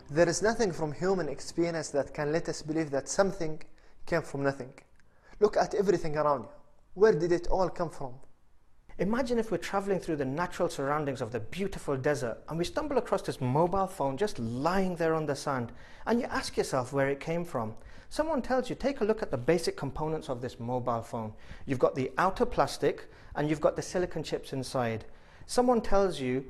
There is nothing from human experience that can let us believe that something came from nothing. Look at everything around you. Where did it all come from? Imagine if we're traveling through the natural surroundings of the beautiful desert and we stumble across this mobile phone just lying there on the sand, and you ask yourself where it came from. Someone tells you, take a look at the basic components of this mobile phone. You've got the outer plastic and you've got the silicon chips inside. Someone tells you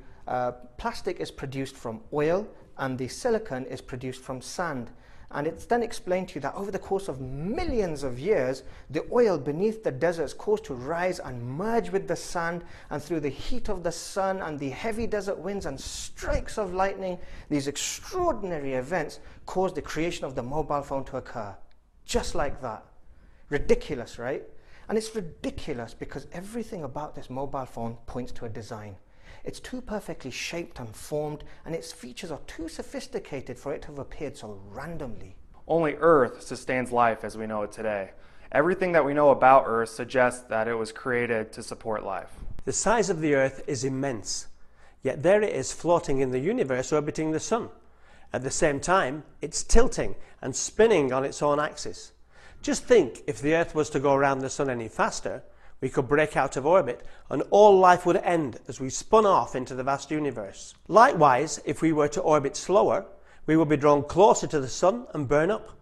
plastic is produced from oil and the silicon is produced from sand. And it's then explained to you that over the course of millions of years, the oil beneath the deserts caused to rise and merge with the sand, and through the heat of the sun and the heavy desert winds and strikes of lightning, these extraordinary events caused the creation of the mobile phone to occur. Just like that. Ridiculous, right? And it's ridiculous because everything about this mobile phone points to a design. It's too perfectly shaped and formed, and its features are too sophisticated for it to have appeared so randomly. Only Earth sustains life as we know it today. Everything that we know about Earth suggests that it was created to support life. The size of the Earth is immense, yet there it is floating in the universe orbiting the Sun. At the same time, it's tilting and spinning on its own axis. Just think, if the Earth was to go around the Sun any faster, we could break out of orbit and all life would end as we spun off into the vast universe. Likewise, if we were to orbit slower, we would be drawn closer to the Sun and burn up.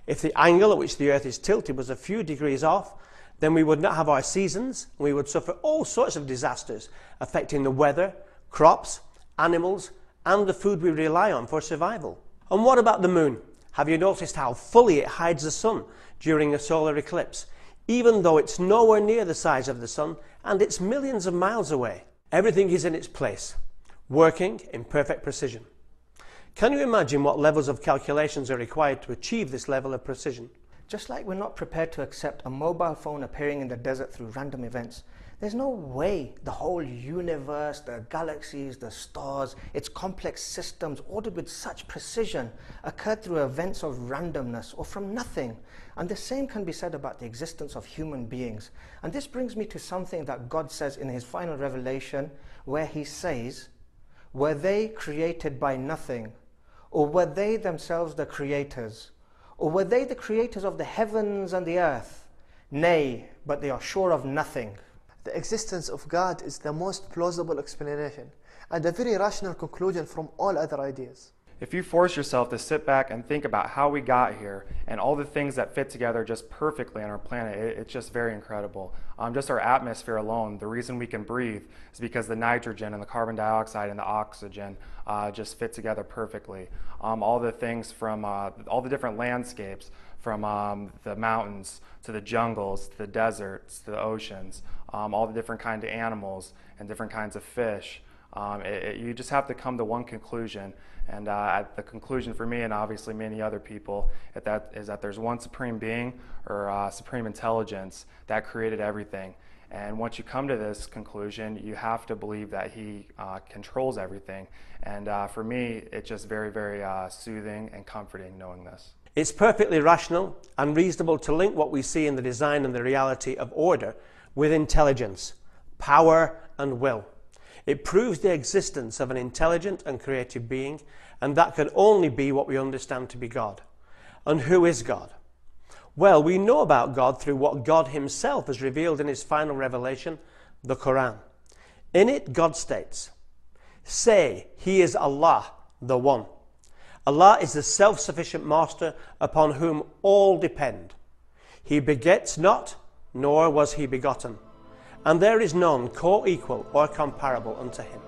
If the angle at which the Earth is tilted was a few degrees off, then we would not have our seasons, and we would suffer all sorts of disasters affecting the weather, crops, animals, and the food we rely on for survival. And what about the Moon? Have you noticed how fully it hides the Sun during a solar eclipse, even though it's nowhere near the size of the Sun and it's millions of miles away? Everything is in its place, working in perfect precision. Can you imagine what levels of calculations are required to achieve this level of precision? Just like we're not prepared to accept a mobile phone appearing in the desert through random events, there's no way the whole universe, the galaxies, the stars, its complex systems ordered with such precision occurred through events of randomness or from nothing. And the same can be said about the existence of human beings. And this brings me to something that God says in his final revelation, where he says, "Were they created by nothing? Or were they themselves the creators? Or were they the creators of the heavens and the earth? Nay, but they are sure of nothing." The existence of God is the most plausible explanation and a very rational conclusion from all other ideas. If you force yourself to sit back and think about how we got here and all the things that fit together just perfectly on our planet, it's just very incredible. Just our atmosphere alone, the reason we can breathe is because the nitrogen and the carbon dioxide and the oxygen just fit together perfectly. All the things from all the different landscapes, from the mountains to the jungles, to the deserts, to the oceans, all the different kinds of animals and different kinds of fish. You just have to come to one conclusion, and the conclusion for me and obviously many other people is that there's one supreme being or supreme intelligence that created everything. And once you come to this conclusion, you have to believe that he controls everything. And for me, it's just very, very soothing and comforting knowing this. It's perfectly rational and reasonable to link what we see in the design and the reality of order with intelligence, power, and will. It proves the existence of an intelligent and creative being, and that can only be what we understand to be God. And who is God? Well, we know about God through what God himself has revealed in his final revelation, the Quran. In it, God states, "Say, he is Allah, the One. Allah is the self-sufficient master upon whom all depend. He begets not, nor was he begotten, and there is none co-equal or comparable unto him."